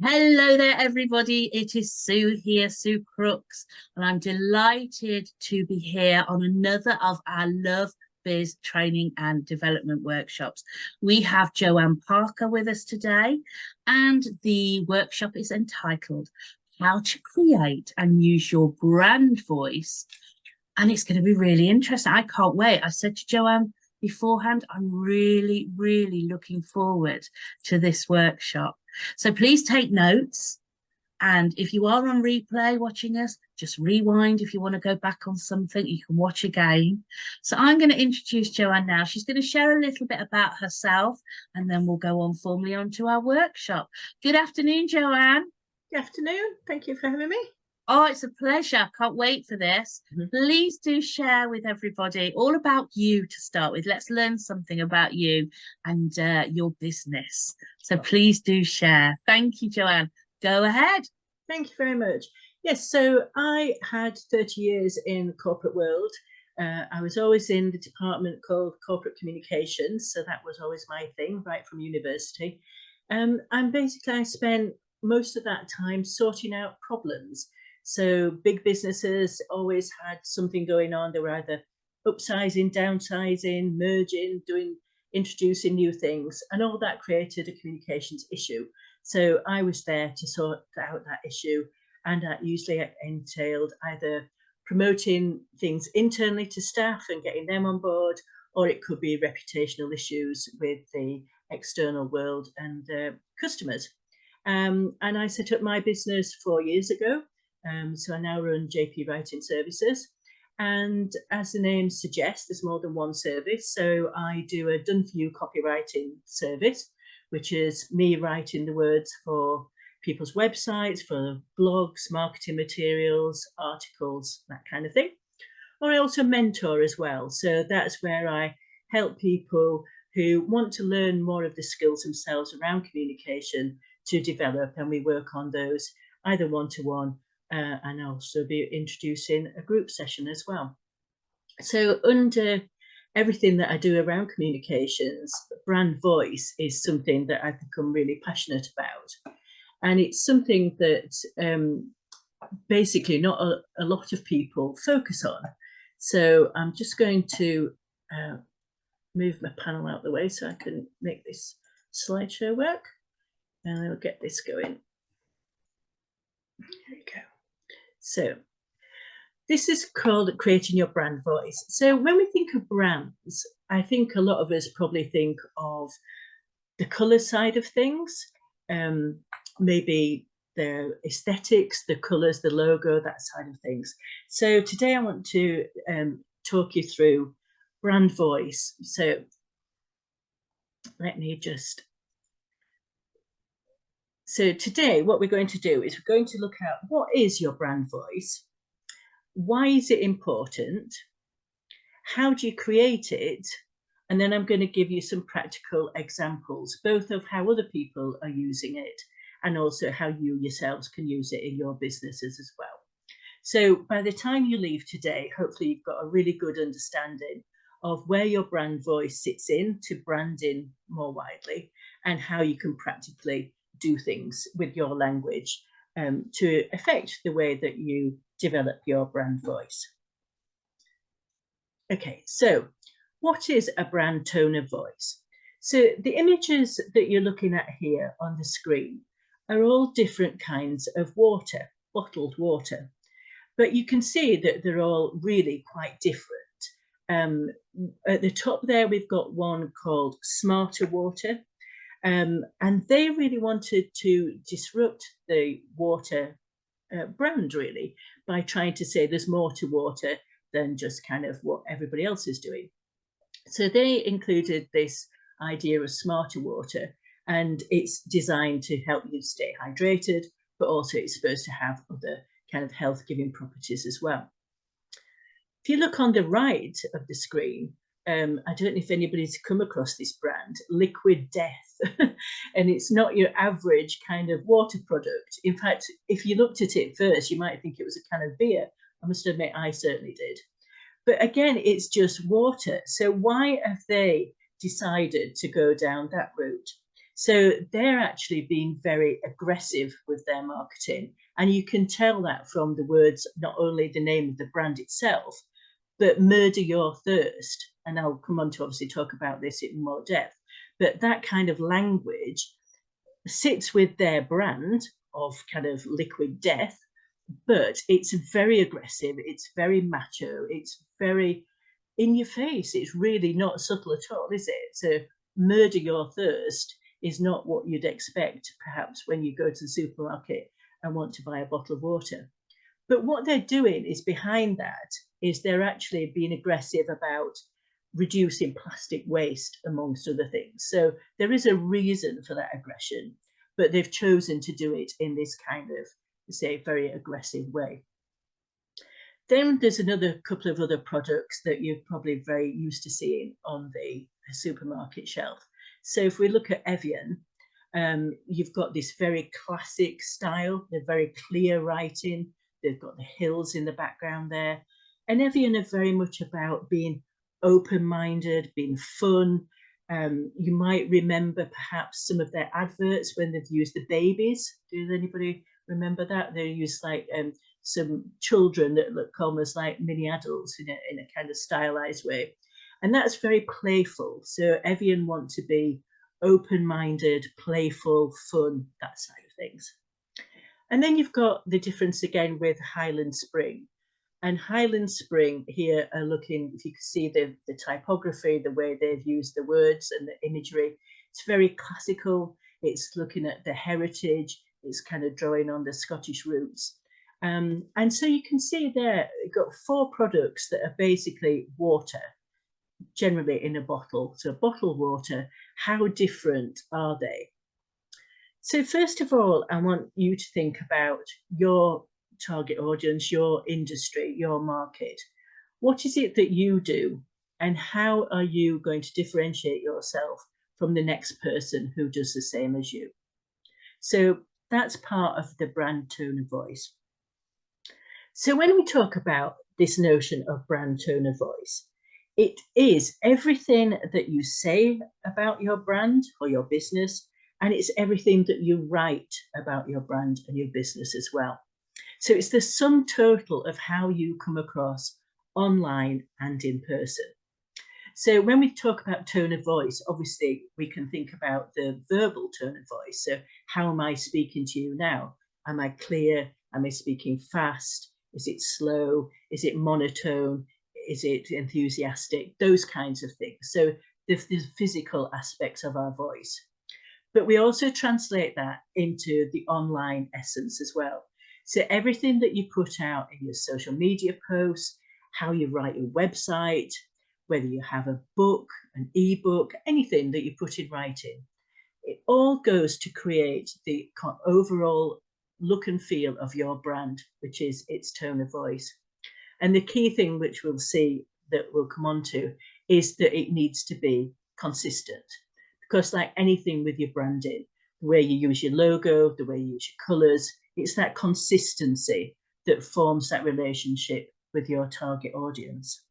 Hello there, everybody. It is Sue here, Sue Crooks, and I'm delighted to be here on another of our Love Biz training and development workshops. We have Joanne Parker with us today, and the workshop is entitled How to Create and Use Your Brand Voice. And it's going to be really interesting. I can't wait. I said to Joanne beforehand, I'm really, really looking forward to this workshop. So please take notes. And if you are on replay watching us, just rewind. If you want to go back on something, you can watch again. So I'm going to introduce Joanne now. She's going to share a little bit about herself, and then we'll go on formally onto our workshop. Good afternoon, Joanne. Good afternoon. Thank you for having me. Oh, it's a pleasure. Can't wait for this. Please do share with everybody all about you to start with. Let's learn something about you and your business. So please do share. Thank you, Joanne. Go ahead. Thank you very much. Yes, so I had 30 years in the corporate world. I was always in the department called corporate communications. So that was always my thing right from university. And basically I spent most of that time sorting out problems. So big businesses always had something going on. They were either upsizing, downsizing, merging, introducing new things, and all that created a communications issue. So I was there to sort out that issue, and that usually entailed either promoting things internally to staff and getting them on board, or it could be reputational issues with the external world and customers. And I set up my business 4 years ago. So I now run JP Writing Services. And as the name suggests, there's more than one service. So I do a done-for-you copywriting service, which is me writing the words for people's websites, for blogs, marketing materials, articles, that kind of thing. Or I also mentor as well. So that's where I help people who want to learn more of the skills themselves around communication to develop, and we work on those either one-to-one and also be introducing a group session as well. So under everything that I do around communications, brand voice is something that I've become really passionate about. And it's something that basically not a lot of people focus on. So I'm just going to move my panel out of the way so I can make this slideshow work. And I'll get this going. There we go. So this is called creating your brand voice. So when we think of brands, I think a lot of us probably think of the color side of things, maybe the aesthetics, the colors, the logo, that side of things. So today I want to talk you through brand voice. So let me just... So today what we're going to do is we're going to look at what is your brand voice, why is it important, how do you create it, and then I'm going to give you some practical examples, both of how other people are using it and also how you yourselves can use it in your businesses as well. So by the time you leave today, hopefully you've got a really good understanding of where your brand voice sits into branding more widely and how you can practically do things with your language to affect the way that you develop your brand voice. Okay, so what is a brand tone of voice? So the images that you're looking at here on the screen are all different kinds of water, bottled water, but you can see that they're all really quite different. At the top there, we've got one called Smarter Water. And they really wanted to disrupt the water brand, really, by trying to say there's more to water than just kind of what everybody else is doing. So they included this idea of smarter water, and it's designed to help you stay hydrated, but also it's supposed to have other kind of health-giving properties as well. If you look on the right of the screen, I don't know if anybody's come across this brand, Liquid Death, and it's not your average kind of water product. In fact, if you looked at it first, you might think it was a can of beer. I must admit, I certainly did. But again, it's just water. So why have they decided to go down that route? So they're actually being very aggressive with their marketing. And you can tell that from the words, not only the name of the brand itself, but murder your thirst. And I'll come on to obviously talk about this in more depth. But that kind of language sits with their brand of kind of liquid death, but it's very aggressive, it's very macho, it's very in your face. It's really not subtle at all, is it? So murder your thirst is not what you'd expect perhaps when you go to the supermarket and want to buy a bottle of water. But what they're doing is behind that is they're actually being aggressive about reducing plastic waste, amongst other things. So there is a reason for that aggression, but they've chosen to do it in this kind of, say, very aggressive way. Then there's another couple of other products that you're probably very used to seeing on the supermarket shelf. So if we look at Evian, you've got this very classic style. They're very clear writing. They've got the hills in the background there. And Evian are very much about being open-minded, being fun. You might remember perhaps some of their adverts when they've used the babies. Does anybody remember that? They used like some children that look almost like mini adults in a kind of stylized way. And that's very playful. So Evian want to be open-minded, playful, fun, that side of things. And then you've got the difference again with Highland Spring. And Highland Spring here are looking, if you can see the typography, the way they've used the words and the imagery, it's very classical. It's looking at the heritage. It's kind of drawing on the Scottish roots. And so you can see there, you've got 4 products that are basically water, generally in a bottle. So bottled water, how different are they? So first of all, I want you to think about your target audience, your industry, your market. What is it that you do, and how are you going to differentiate yourself from the next person who does the same as you? So that's part of the brand tone of voice. So when we talk about this notion of brand tone of voice, it is everything that you say about your brand or your business, and it's everything that you write about your brand and your business as well. So it's the sum total of how you come across online and in person. So when we talk about tone of voice, obviously we can think about the verbal tone of voice. So how am I speaking to you now? Am I clear? Am I speaking fast? Is it slow? Is it monotone? Is it enthusiastic? Those kinds of things. So the physical aspects of our voice. But we also translate that into the online essence as well. So everything that you put out in your social media posts, how you write your website, whether you have a book, an ebook, anything that you put in writing, it all goes to create the overall look and feel of your brand, which is its tone of voice. And the key thing, which we'll see that we'll come on to, is that it needs to be consistent. Because like anything with your branding, the way you use your logo, the way you use your colors, it's that consistency that forms that relationship with your target audience.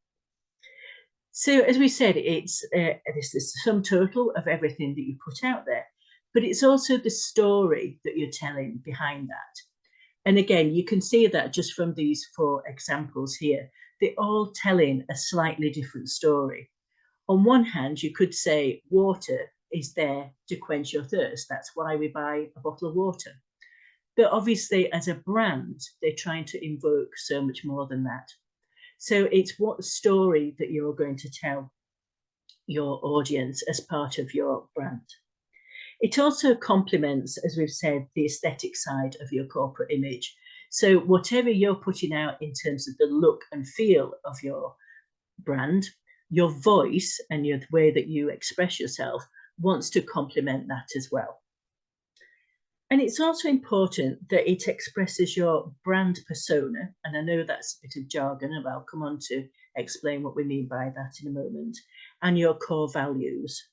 So as we said, it's the sum total of everything that you put out there, but it's also the story that you're telling behind that. And again, you can see that just from these 4 examples here, they're all telling a slightly different story. On one hand, you could say water is there to quench your thirst. That's why we buy a bottle of water. But obviously, as a brand, they're trying to invoke so much more than that. So it's what story that you're going to tell your audience as part of your brand. It also complements, as we've said, the aesthetic side of your corporate image. So whatever you're putting out in terms of the look and feel of your brand, your voice and the way that you express yourself wants to complement that as well. And it's also important that it expresses your brand persona. And I know that's a bit of jargon, and I'll come on to explain what we mean by that in a moment, and your core values.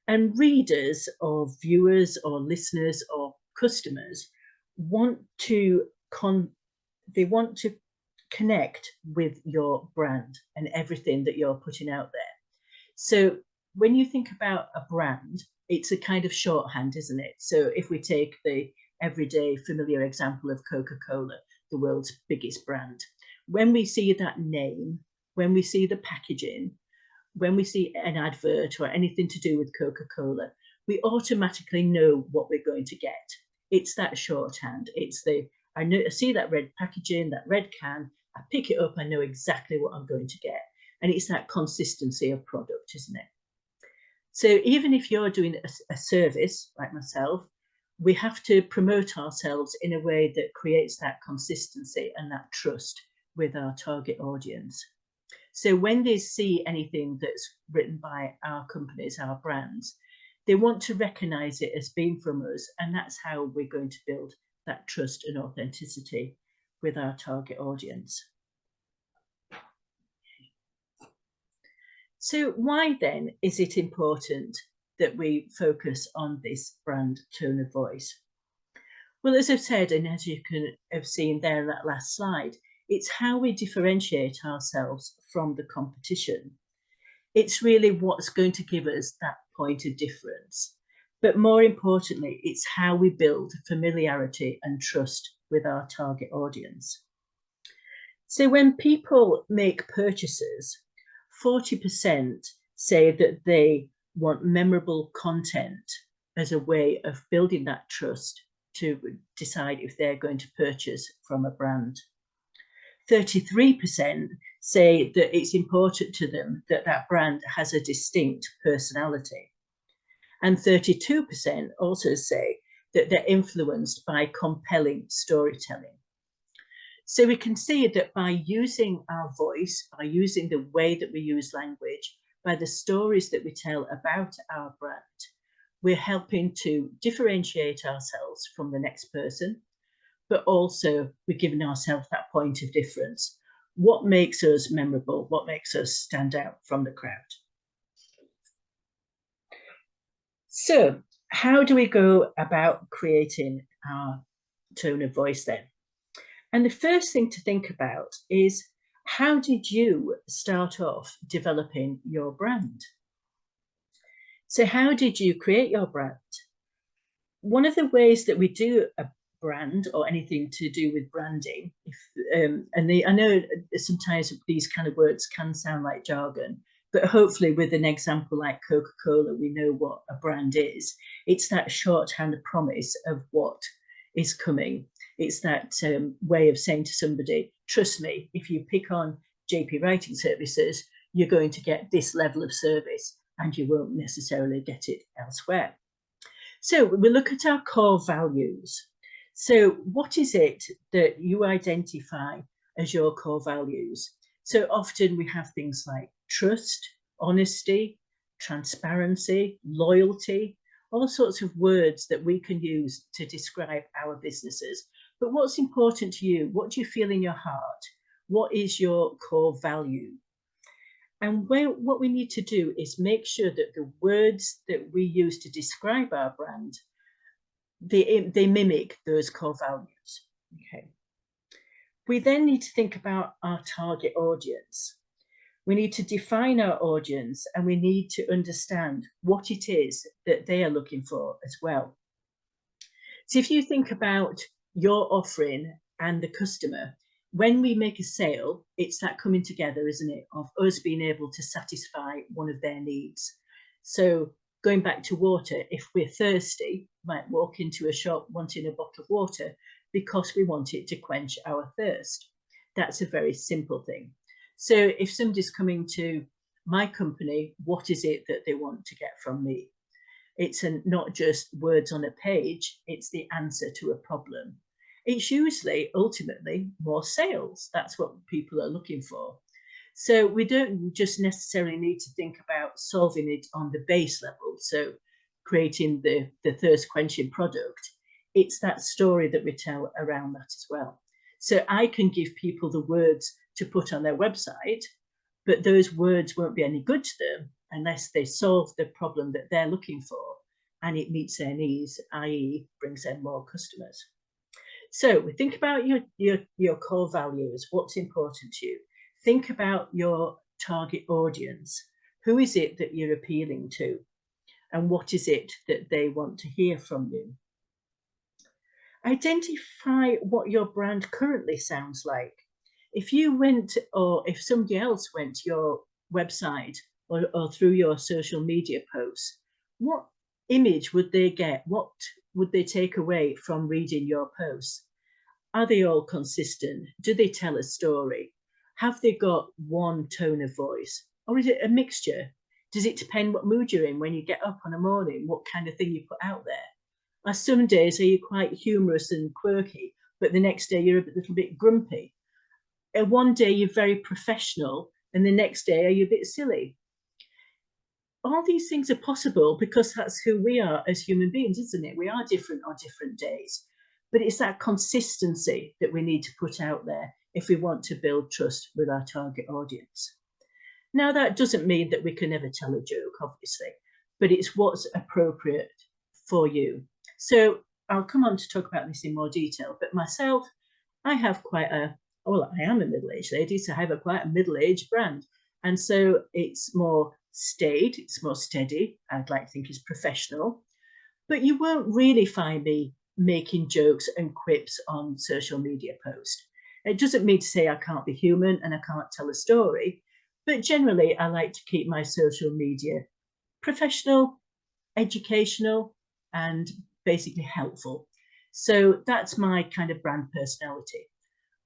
And readers or viewers or listeners or customers want to connect with your brand and everything that you're putting out there. So when you think about a brand, it's a kind of shorthand, isn't it? So if we take the everyday familiar example of Coca-Cola, the world's biggest brand, when we see that name, when we see the packaging, when we see an advert or anything to do with Coca-Cola, we automatically know what we're going to get. It's that shorthand. It's I see that red packaging, that red can, I pick it up, I know exactly what I'm going to get. And it's that consistency of product, isn't it? So even if you're doing a service like myself, we have to promote ourselves in a way that creates that consistency and that trust with our target audience. So when they see anything that's written by our companies, our brands, they want to recognize it as being from us. And that's how we're going to build that trust and authenticity with our target audience. So why then is it important that we focus on this brand tone of voice? Well, as I've said, and as you can have seen there in that last slide, it's how we differentiate ourselves from the competition. It's really what's going to give us that point of difference. But more importantly, it's how we build familiarity and trust with our target audience. So when people make purchases, 40% say that they want memorable content as a way of building that trust to decide if they're going to purchase from a brand. 33% say that it's important to them that that brand has a distinct personality. And 32% also say that they're influenced by compelling storytelling. So we can see that by using our voice, by using the way that we use language, by the stories that we tell about our brand, we're helping to differentiate ourselves from the next person, but also we're giving ourselves that point of difference. What makes us memorable? What makes us stand out from the crowd? So how do we go about creating our tone of voice then? And the first thing to think about is, how did you start off developing your brand? So how did you create your brand? One of the ways that we do a brand or anything to do with branding, I know sometimes these kind of words can sound like jargon, but hopefully with an example like Coca-Cola, we know what a brand is. It's that shorthand promise of what is coming. It's that way of saying to somebody, trust me, if you pick on JP Writing Services, you're going to get this level of service and you won't necessarily get it elsewhere. So we look at our core values. So what is it that you identify as your core values? So often we have things like trust, honesty, transparency, loyalty, all sorts of words that we can use to describe our businesses. But what's important to you? What do you feel in your heart? What is your core value? And what we need to do is make sure that the words that we use to describe our brand, they mimic those core values. Okay. We then need to think about our target audience. We need to define our audience and we need to understand what it is that they are looking for as well. So if you think about your offering and the customer, when we make a sale, it's that coming together, isn't it, of us being able to satisfy one of their needs. So going back to water, if we're thirsty, we might walk into a shop wanting a bottle of water because we want it to quench our thirst. That's a very simple thing. So if somebody's coming to my company, what is it that they want to get from me? It's not just words on a page, it's the answer to a problem. It's usually, ultimately, more sales. That's what people are looking for. So we don't just necessarily need to think about solving it on the base level, so creating the thirst quenching product. It's that story that we tell around that as well. So I can give people the words to put on their website, but those words won't be any good to them unless they solve the problem that they're looking for and it meets their needs, i.e. brings them more customers. So we think about your core values, what's important to you. Think about your target audience. Who is it that you're appealing to? And what is it that they want to hear from you? Identify what your brand currently sounds like. If you went, or if somebody else went to your website or through your social media posts, what image would they get? What would they take away from reading your posts? Are they all consistent? Do they tell a story? Have they got one tone of voice? Or is it a mixture? Does it depend what mood you're in when you get up on a morning, what kind of thing you put out there? Some days are you quite humorous and quirky, but the next day you're a little bit grumpy. One day you're very professional, and the next day are you a bit silly? All these things are possible because that's who we are as human beings, isn't it? We are different on different days. But it's that consistency that we need to put out there if we want to build trust with our target audience. Now, that doesn't mean that we can never tell a joke, obviously, but it's what's appropriate for you. So I'll come on to talk about this in more detail, but myself, I have quite a, well, I am a middle-aged lady, so I have quite a middle-aged brand. And so it's more staid, it's more steady, I'd like to think it's professional, but you won't really find me making jokes and quips on social media posts. It doesn't mean to say I can't be human and I can't tell a story, but generally I like to keep my social media professional, educational, and basically helpful. So that's my kind of brand personality.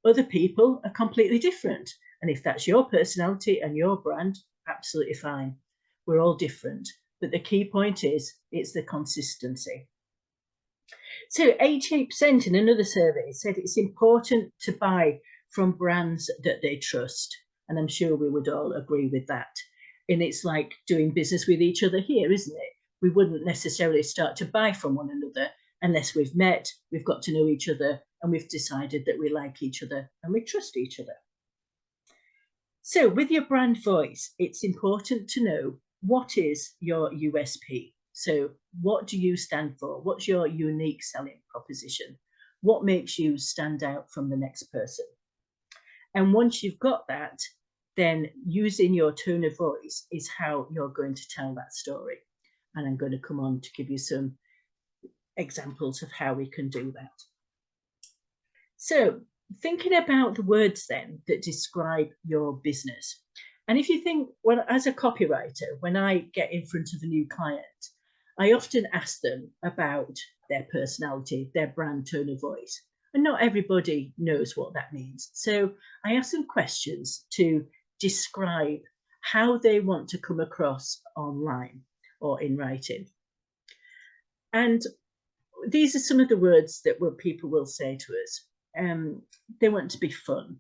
Other people are completely different. And if that's your personality and your brand, absolutely fine. We're all different. But the key point is, it's the consistency. So 88% in another survey said it's important to buy from brands that they trust. And I'm sure we would all agree with that. And it's like doing business with each other here, isn't it? We wouldn't necessarily start to buy from one another unless we've met, we've got to know each other, and we've decided that we like each other and we trust each other. So with your brand voice, it's important to know what is your USP. So what do you stand for? What's your unique selling proposition? What makes you stand out from the next person? And once you've got that, then using your tone of voice is how you're going to tell that story. And I'm going to come on to give you some examples of how we can do that. So thinking about the words then that describe your business. And if you think, well, as a copywriter, when I get in front of a new client, I often ask them about their personality, their brand tone of voice. And not everybody knows what that means. So I ask them questions to describe how they want to come across online or in writing. And these are some of the words that people will say to us. They want to be fun.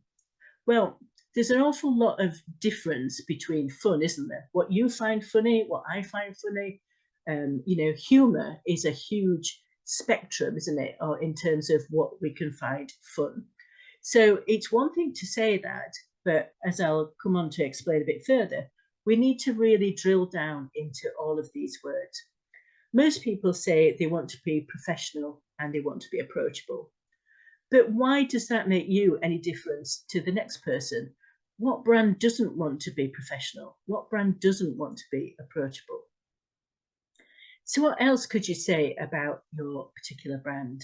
Well, there's an awful lot of difference between fun, isn't there? What you find funny, what I find funny. Humor is a huge spectrum, isn't it? Or in terms of what we can find fun. So it's one thing to say that, but as I'll come on to explain a bit further, we need to really drill down into all of these words. Most people say they want to be professional and they want to be approachable. But why does that make you any difference to the next person? What brand doesn't want to be professional? What brand doesn't want to be approachable? So what else could you say about your particular brand?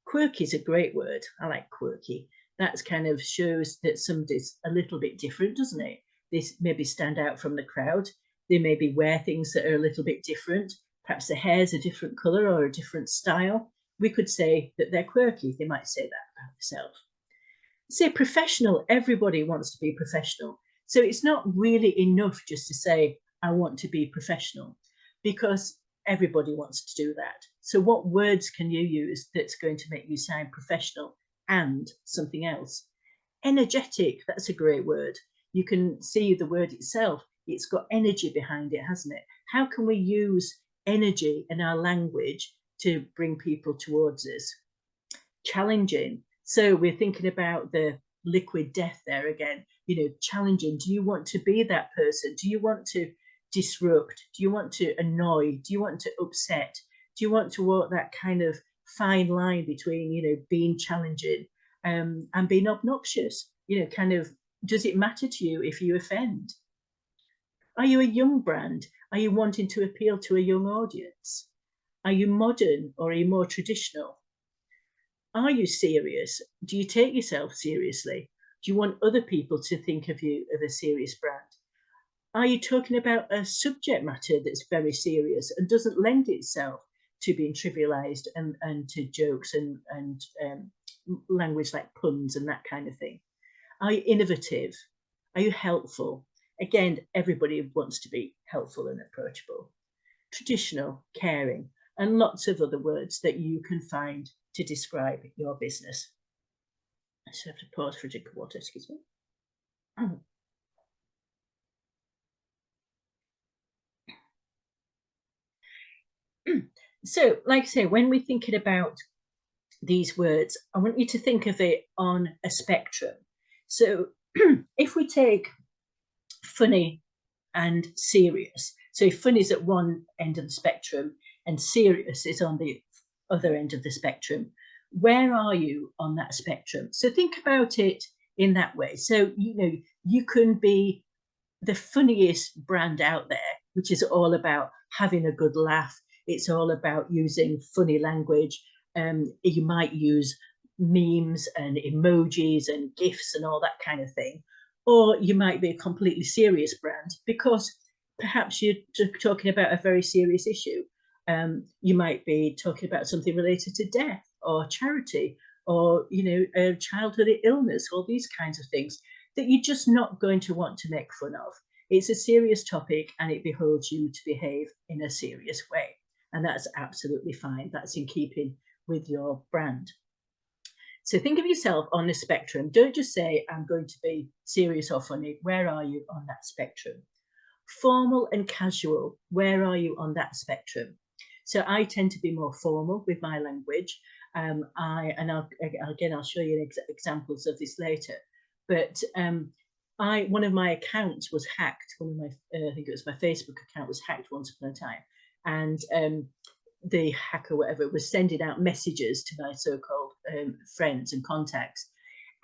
Quirky is a great word. I like quirky. That kind of shows that somebody's a little bit different, doesn't it? They maybe stand out from the crowd. They maybe wear things that are a little bit different. Perhaps the hair's a different colour or a different style. We could say that they're quirky. They might say that about themselves. Say professional. Everybody wants to be professional. So it's not really enough just to say, I want to be professional, because everybody wants to do that. So what words can you use that's going to make you sound professional and something else? Energetic, that's a great word. You can see the word itself. It's got energy behind it, hasn't it? How can we use energy in our language to bring people towards us? Challenging. So we're thinking about the liquid death there again. Challenging. Do you want to be that person? Do you want to disrupt? Do you want to annoy? Do you want to upset? Do you want to walk that kind of fine line between, being challenging and being obnoxious? Does it matter to you if you offend? Are you a young brand? Are you wanting to appeal to a young audience? Are you modern or are you more traditional? Are you serious? Do you take yourself seriously? Do you want other people to think of you as a serious brand? Are you talking about a subject matter that's very serious and doesn't lend itself to being trivialized and to jokes and language like puns and that kind of thing? Are you innovative? Are you helpful? Again, everybody wants to be helpful and approachable. Traditional, caring, and lots of other words that you can find to describe your business. I just have to pause for a drink of water, excuse me. So, like I say, when we're thinking about these words, I want you to think of it on a spectrum. So if we take funny and serious, so funny is at one end of the spectrum and serious is on the other end of the spectrum, where are you on that spectrum? So think about it in that way. So, you know, you can be the funniest brand out there, which is all about having a good laugh. It's all about using funny language. You might use memes and emojis and GIFs and all that kind of thing. Or you might be a completely serious brand because perhaps you're talking about a very serious issue. You might be talking about something related to death or charity or, you know, childhood illness, all these kinds of things that you're just not going to want to make fun of. It's a serious topic and it behoves you to behave in a serious way. And that's absolutely fine. That's in keeping with your brand. So think of yourself on the spectrum. Don't just say, I'm going to be serious or funny. Where are you on that spectrum? Formal and casual. Where are you on that spectrum? So I tend to be more formal with my language. I'll show you examples of this later. But one of my accounts was hacked. One of my, I think it was my Facebook account was hacked once upon a time, and the hacker, whatever, was sending out messages to my so-called friends and contacts,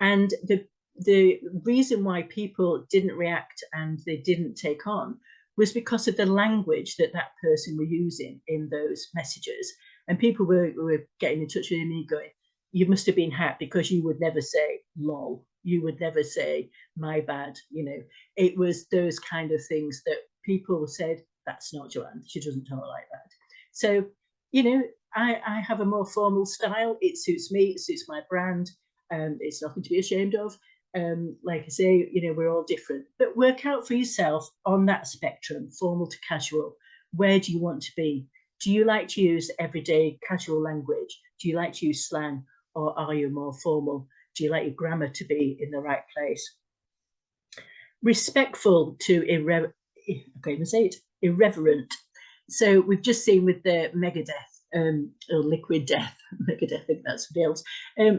and the reason why people didn't react and they didn't take on was because of the language that that person were using in those messages, and people were getting in touch with me going, you must have been hacked because you would never say lol, you would never say my bad, you know. It was those kind of things that people said, that's not Joanne, she doesn't talk like that. So, you know, I have a more formal style. It suits me, it suits my brand. It's nothing to be ashamed of. Like I say, you know, we're all different, but work out for yourself on that spectrum, formal to casual. Where do you want to be? Do you like to use everyday casual language? Do you like to use slang, or are you more formal? Do you like your grammar to be in the right place? Respectful to irreverent. So we've just seen with the Megadeth or Liquid Death, Megadeth, I think that's somebody else.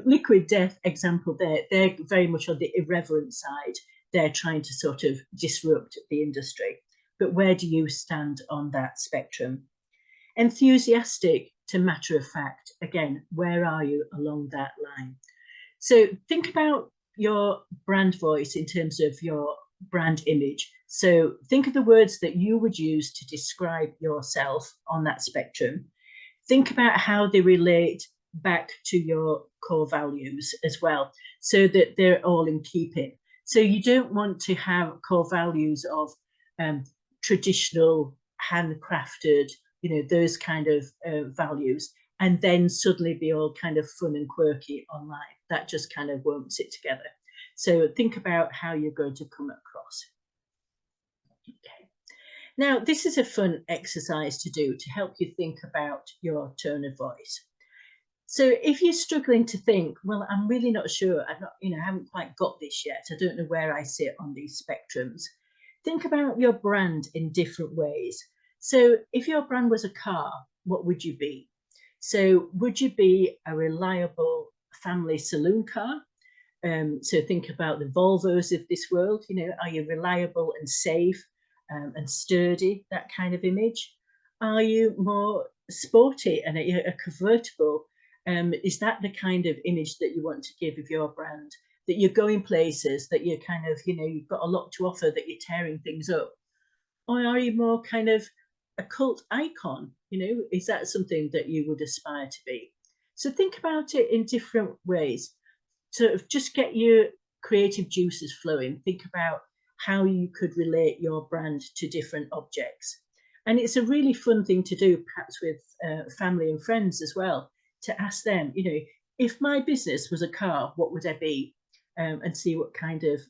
Liquid Death example there, they're very much on the irreverent side. They're trying to sort of disrupt the industry. But where do you stand on that spectrum? Enthusiastic to matter of fact. Again, where are you along that line? So think about your brand voice in terms of your brand image. So think of the words that you would use to describe yourself on that spectrum. Think about how they relate back to your core values as well, so that they're all in keeping. So you don't want to have core values of traditional, handcrafted, you know, those kind of values, and then suddenly be all kind of fun and quirky online. That just kind of won't sit together. So think about how you're going to come across. Okay. Now, this is a fun exercise to do to help you think about your tone of voice. So if you're struggling to think, well, I'm really not sure, I'm not, you know, I haven't quite got this yet, I don't know where I sit on these spectrums, think about your brand in different ways. So if your brand was a car, what would you be? So would you be a reliable family saloon car? So think about the Volvos of this world, you know, are you reliable and safe and sturdy, that kind of image? Are you more sporty and a convertible? Is that the kind of image that you want to give of your brand? That you're going places, that you're kind of, you know, you've got a lot to offer, that you're tearing things up? Or are you more kind of a cult icon? Is that something that you would aspire to be? So think about it in different ways. Sort of just get your creative juices flowing. Think about how you could relate your brand to different objects. And it's a really fun thing to do, perhaps with family and friends as well, to ask them, if my business was a car, what would I be? And see what kind of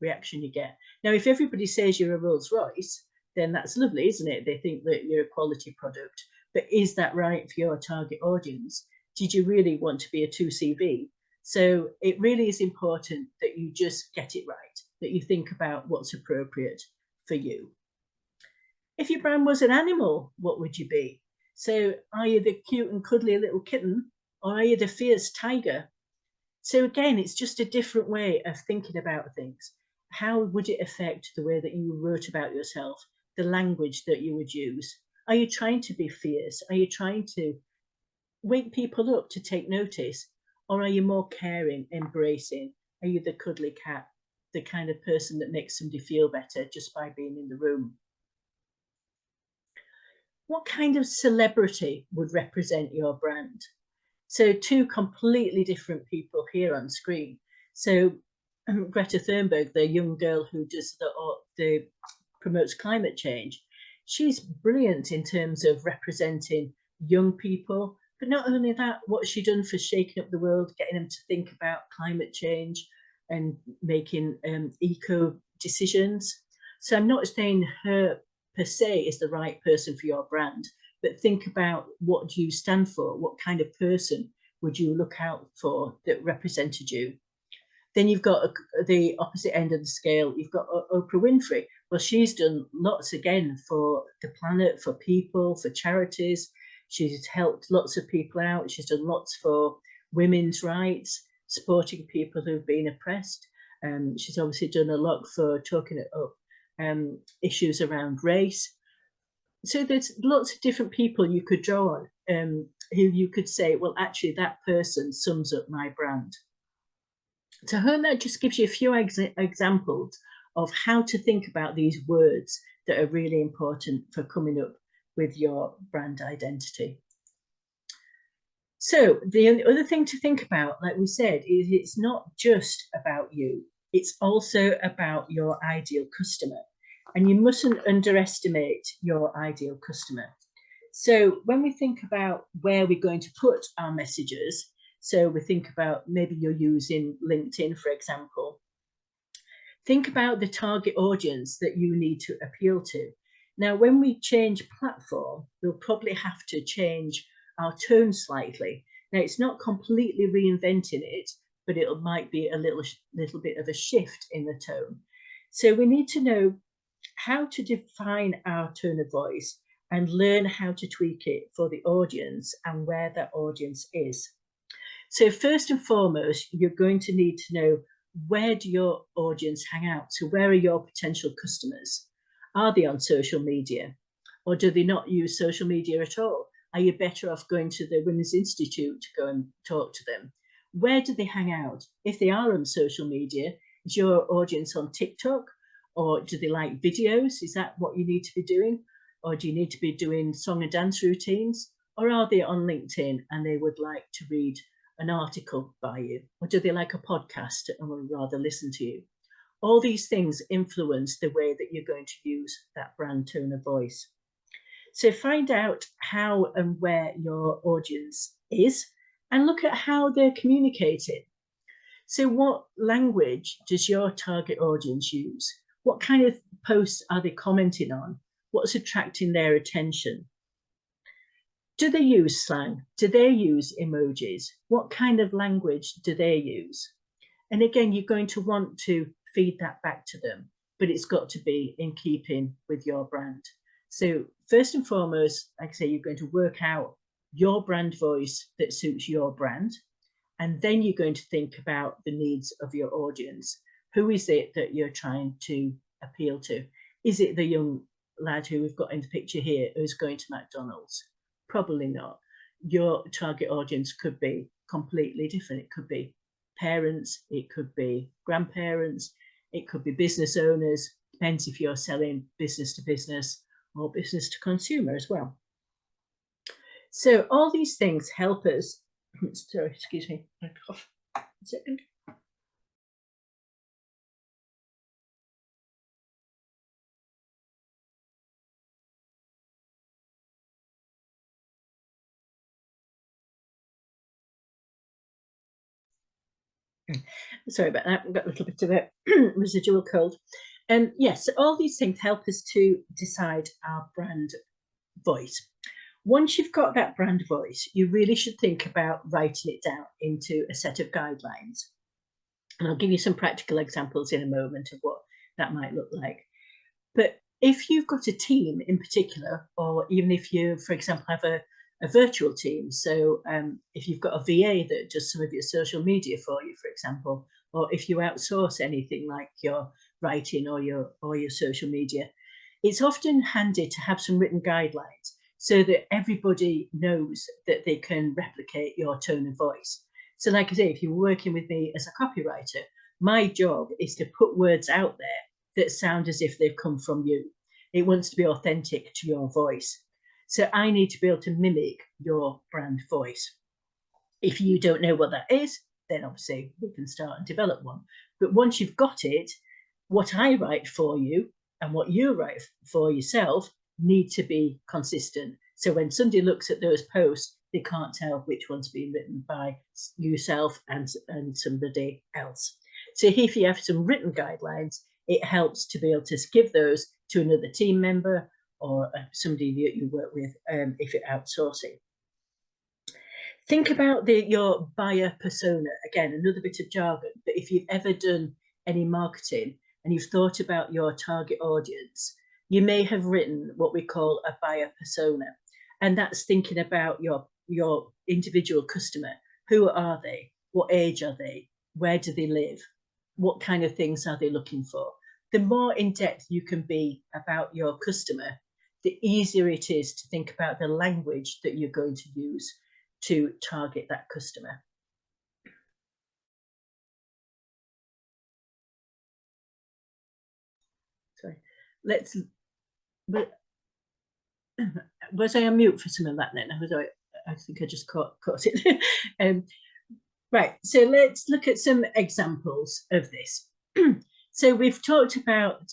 reaction you get. Now, if everybody says you're a Rolls Royce, then that's lovely, isn't it? They think that you're a quality product. But is that right for your target audience? Did you really want to be a 2CV? So it really is important that you just get it right, that you think about what's appropriate for you. If your brand was an animal, what would you be? So are you the cute and cuddly little kitten, or are you the fierce tiger? So again, it's just a different way of thinking about things. How would it affect the way that you wrote about yourself, the language that you would use? Are you trying to be fierce? Are you trying to wake people up to take notice? Or are you more caring, embracing? Are you the cuddly cat, the kind of person that makes somebody feel better just by being in the room? What kind of celebrity would represent your brand? So two completely different people here on screen. So Greta Thunberg, the young girl who does the promotes climate change, she's brilliant in terms of representing young people. But not only that, what's she done for shaking up the world, getting them to think about climate change and making eco decisions. So I'm not saying her per se is the right person for your brand, but think about, what do you stand for? What kind of person would you look out for that represented you? Then you've got the opposite end of the scale. You've got Oprah Winfrey. Well, she's done lots again for the planet, for people, for charities. She's helped lots of people out. She's done lots for women's rights, supporting people who've been oppressed. She's obviously done a lot for talking up issues around race. So there's lots of different people you could draw on, who you could say, well, actually, that person sums up my brand. So I hope that just gives you a few examples of how to think about these words that are really important for coming up with your brand identity. So the other thing to think about, like we said, is it's not just about you. It's also about your ideal customer. And you mustn't underestimate your ideal customer. So when we think about where we're going to put our messages, so we think about, maybe you're using LinkedIn, for example, think about the target audience that you need to appeal to. Now, when we change platform, we'll probably have to change our tone slightly. Now, it's not completely reinventing it, but it might be a little bit of a shift in the tone. So we need to know how to define our tone of voice and learn how to tweak it for the audience and where that audience is. So first and foremost, you're going to need to know, where do your audience hang out? So where are your potential customers? Are they on social media, or do they not use social media at all? Are you better off going to the Women's Institute to go and talk to them? Where do they hang out? If they are on social media, is your audience on TikTok? Or do they like videos? Is that what you need to be doing? Or do you need to be doing song and dance routines? Or are they on LinkedIn and they would like to read an article by you? Or do they like a podcast and would rather listen to you? All these things influence the way that you're going to use that brand tone of voice. So find out how and where your audience is and look at how they're communicating. So what language does your target audience use? What kind of posts are they commenting on? What's attracting their attention? Do they use slang? Do they use emojis? What kind of language do they use? And again, you're going to want to feed that back to them, but it's got to be in keeping with your brand. So first and foremost, like I say, you're going to work out your brand voice that suits your brand. And then you're going to think about the needs of your audience. Who is it that you're trying to appeal to? Is it the young lad who we've got in the picture here who's going to McDonald's? Probably not. Your target audience could be completely different. It could be parents, it could be grandparents, it could be business owners, depends if you're selling business to business or business to consumer as well. So all these things help us. Sorry, excuse me, my cough. A second. Sorry about that. I've got a little bit of a residual cold. Yes, all these things help us to decide our brand voice. Once you've got that brand voice, you really should think about writing it down into a set of guidelines. And I'll give you some practical examples in a moment of what that might look like. But if you've got a team in particular, or even if you, for example, have a virtual team, so if you've got a VA that does some of your social media for you, for example, or if you outsource anything like your writing or your social media, it's often handy to have some written guidelines so that everybody knows that they can replicate your tone of voice. So like I say, if you're working with me as a copywriter, my job is to put words out there that sound as if they've come from you. It wants to be authentic to your voice. So I need to be able to mimic your brand voice. If you don't know what that is, then obviously we can start and develop one. But once you've got it, what I write for you and what you write for yourself need to be consistent. So when somebody looks at those posts, they can't tell which one's been written by yourself and somebody else. So if you have some written guidelines, it helps to be able to give those to another team member or somebody that you work with if you're outsourcing. Think about your buyer persona. Again, another bit of jargon, but if you've ever done any marketing and you've thought about your target audience, you may have written what we call a buyer persona. And that's thinking about your individual customer. Who are they? What age are they? Where do they live? What kind of things are they looking for? The more in depth you can be about your customer, the easier it is to think about the language that you're going to use to target that customer. Sorry, was I on mute for some of that then? I think I just caught it. Right, so let's look at some examples of this. So we've talked about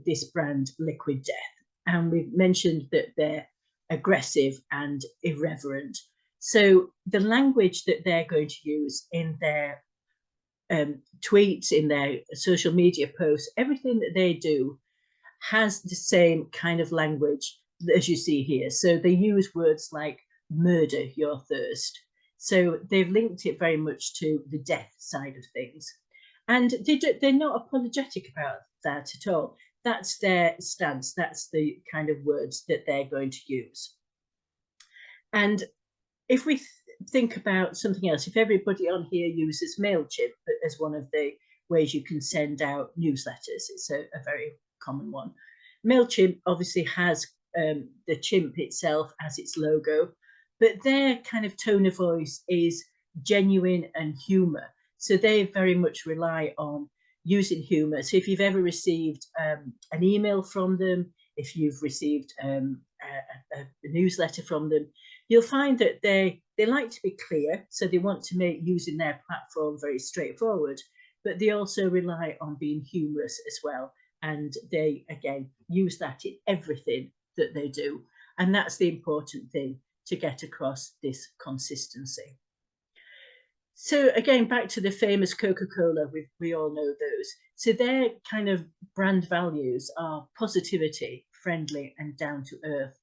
this brand, Liquid Death, and we've mentioned that they're aggressive and irreverent. So the language that they're going to use in their tweets, in their social media posts, everything that they do has the same kind of language as you see here. So they use words like murder your thirst. So they've linked it very much to the death side of things. And they're not apologetic about that at all. That's their stance. That's the kind of words that they're going to use. And if we think about something else, if everybody on here uses MailChimp as one of the ways you can send out newsletters, it's a very common one. MailChimp obviously has the chimp itself as its logo, but their kind of tone of voice is genuine and humor. So they very much rely on using humor. So if you've ever received an email from them, if you've received a newsletter from them, you'll find that they like to be clear. So they want to make using their platform very straightforward, but they also rely on being humorous as well. And they, again, use that in everything that they do. And that's the important thing, to get across this consistency. So again, back to the famous Coca-Cola, we all know those. So their kind of brand values are positivity, friendly, and down to earth.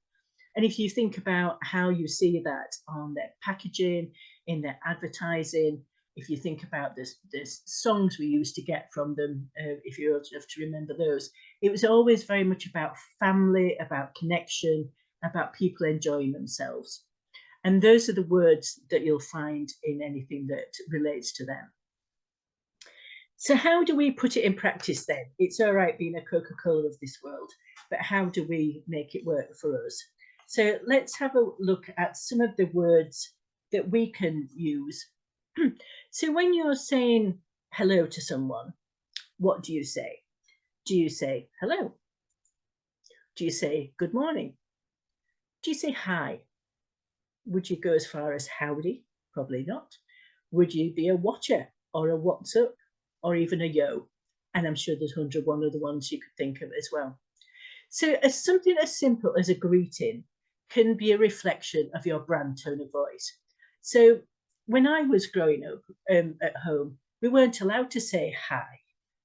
And if you think about how you see that on their packaging, in their advertising, if you think about this songs we used to get from them, if you're old enough to remember those, it was always very much about family, about connection, about people enjoying themselves. And those are the words that you'll find in anything that relates to them. So how do we put it in practice then? It's all right being a Coca-Cola of this world, but how do we make it work for us? So let's have a look at some of the words that we can use. So when you're saying hello to someone, what do you say? Do you say hello? Do you say good morning? Do you say hi? Would you go as far as howdy? Probably not. Would you be a watcher or a what's up or even a yo? And I'm sure there's 101 other ones you could think of as well. So something as simple as a greeting can be a reflection of your brand tone of voice. So when I was growing up at home, we weren't allowed to say hi.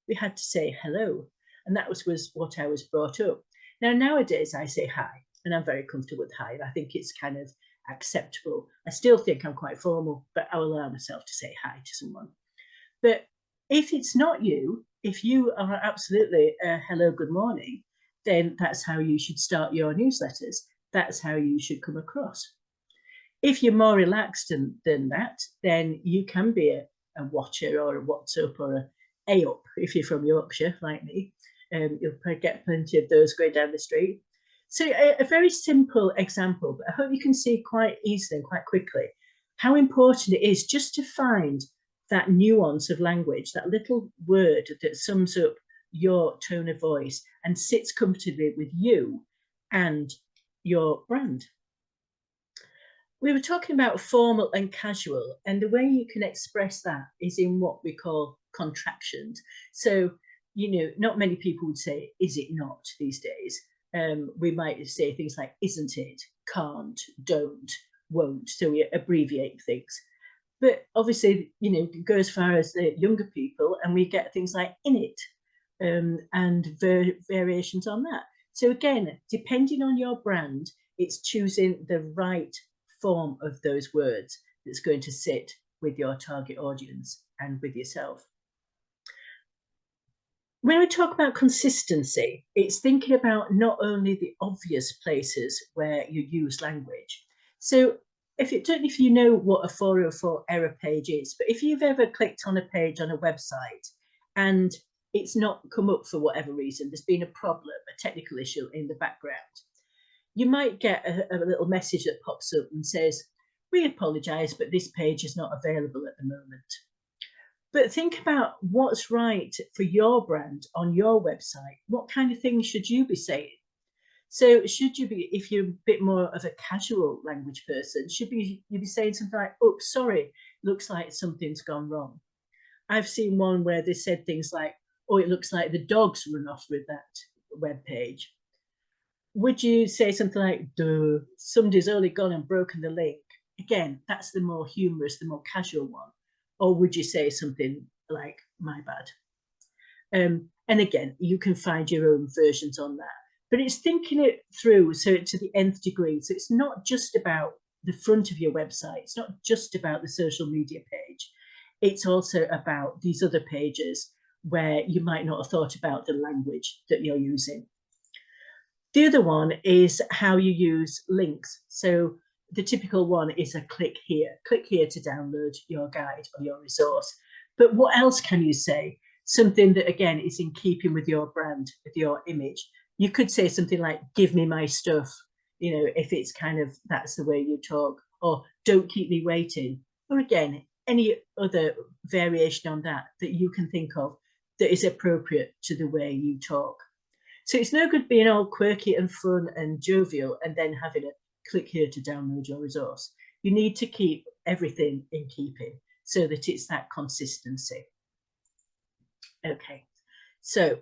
We had to say hello. And that was what I was brought up. Now, nowadays, I say hi, and I'm very comfortable with hi. I think it's kind of acceptable. I still think I'm quite formal, but I'll allow myself to say hi to someone. But if it's not you, if you are absolutely hello, good morning, then that's how you should start your newsletters. That's how you should come across. If you're more relaxed than that, then you can be a watcher or a what's up or a up if you're from Yorkshire like me. You'll probably get plenty of those going down the street. So a very simple example, but I hope you can see quite easily and quite quickly how important it is just to find that nuance of language, that little word that sums up your tone of voice and sits comfortably with you and your brand. We were talking about formal and casual, and the way you can express that is in what we call contractions. So, not many people would say, is it not these days? We might say things like, isn't it, can't, don't, won't. So we abbreviate things. But obviously, go as far as the younger people, and we get things like in it and variations on that. So again, depending on your brand, it's choosing the right form of those words that's going to sit with your target audience and with yourself. When we talk about consistency, it's thinking about not only the obvious places where you use language. So don't know if you know what a 404 error page is, but if you've ever clicked on a page on a website and it's not come up for whatever reason, there's been a problem, a technical issue in the background, you might get a little message that pops up and says, we apologize, but this page is not available at the moment. But think about what's right for your brand on your website. What kind of things should you be saying? So should you be, if you're a bit more of a casual language person, you be saying something like, oh, sorry, looks like something's gone wrong. I've seen one where they said things like, oh, it looks like the dogs run off with that web page. Would you say something like, duh, somebody's only gone and broken the link? Again, that's the more humorous, the more casual one. Or would you say something like, my bad? And again, you can find your own versions on that. But it's thinking it through so to the nth degree. So it's not just about the front of your website. It's not just about the social media page. It's also about these other pages where you might not have thought about the language that you're using. The other one is how you use links. So the typical one is a click here to download your guide or your resource. But what else can you say? Something that, again, is in keeping with your brand, with your image. You could say something like, give me my stuff, if it's kind of, that's the way you talk, or don't keep me waiting. Or again, any other variation on that you can think of that is appropriate to the way you talk. So it's no good being all quirky and fun and jovial and then having a click here to download your resource. You need to keep everything in keeping so that it's that consistency. Okay, so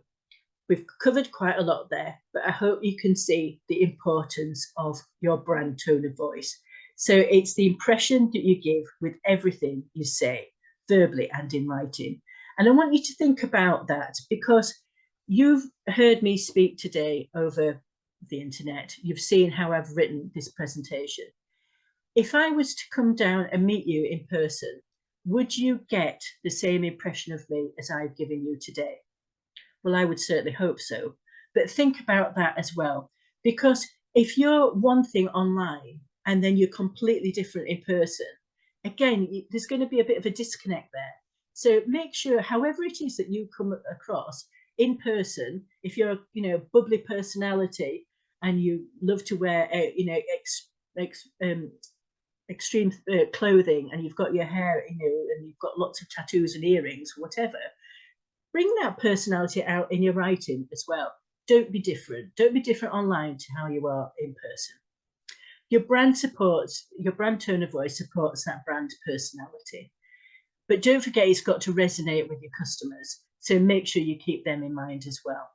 we've covered quite a lot there, but I hope you can see the importance of your brand tone of voice. So it's the impression that you give with everything you say, verbally and in writing. And I want you to think about that because you've heard me speak today over the internet. You've seen how I've written this presentation. If I was to come down and meet you in person, would you get the same impression of me as I've given you today? Well, I would certainly hope so. But think about that as well, because if you're one thing online and then you're completely different in person, again, there's going to be a bit of a disconnect there. So make sure, however it is that you come across in person, if you're a bubbly personality and you love to wear extreme clothing and you've got your hair and you've got lots of tattoos and earrings, whatever, bring that personality out in your writing as well. Don't be different. Don't be different online to how you are in person. Your brand tone of voice supports that brand personality. But don't forget, it's got to resonate with your customers. So make sure you keep them in mind as well.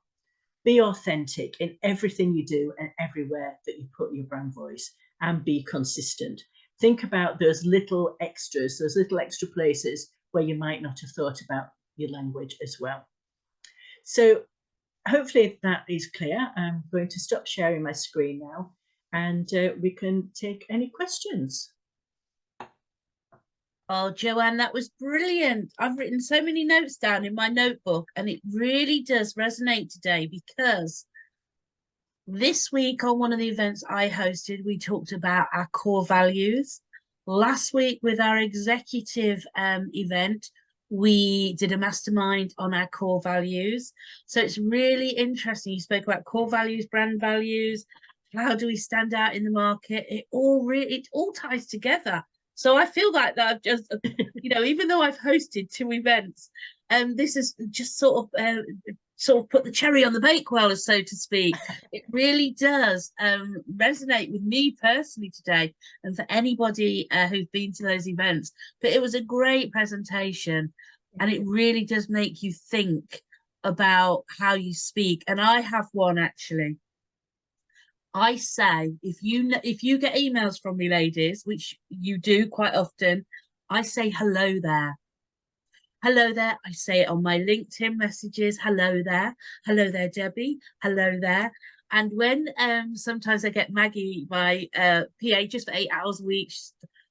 Be authentic in everything you do and everywhere that you put your brand voice, and be consistent. Think about those little extras, those little extra places where you might not have thought about your language as well. So hopefully that is clear. I'm going to stop sharing my screen now, and we can take any questions. Oh, Joanne, that was brilliant. I've written so many notes down in my notebook, and it really does resonate today, because this week on one of the events I hosted, we talked about our core values. Last week with our executive event, we did a mastermind on our core values. So it's really interesting. You spoke about core values, brand values. How do we stand out in the market? It all ties together. So I feel like that I've just, even though I've hosted 2 events, this is just sort of put the cherry on the bakewell, so to speak. It really does resonate with me personally today, and for anybody who's been to those events. But it was a great presentation, and it really does make you think about how you speak. And I have one, actually. I say, if you get emails from me, ladies, which you do quite often, I say hello there. Hello there. I say it on my LinkedIn messages. Hello there. Hello there, Debbie. Hello there. And when sometimes I get Maggie, my PA, just for 8 hours a week,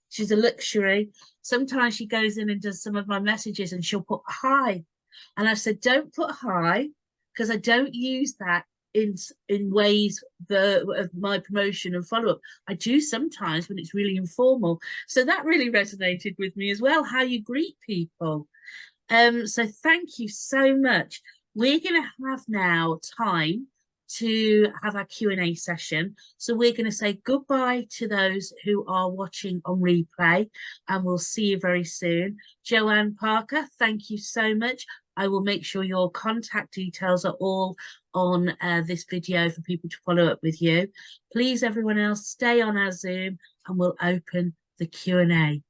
she's a luxury. Sometimes she goes in and does some of my messages, and she'll put hi. And I've said, don't put hi, because I don't use that in ways of my promotion and follow-up. I do sometimes when it's really informal. So that really resonated with me as well, how you greet people. So thank you so much. We're going to have now time to have our Q&A session. So we're going to say goodbye to those who are watching on replay, and we'll see you very soon. Joanne Parker, thank you so much. I will make sure your contact details are all on this video for people to follow up with you. Please, everyone else, stay on our Zoom, and we'll open the Q&A.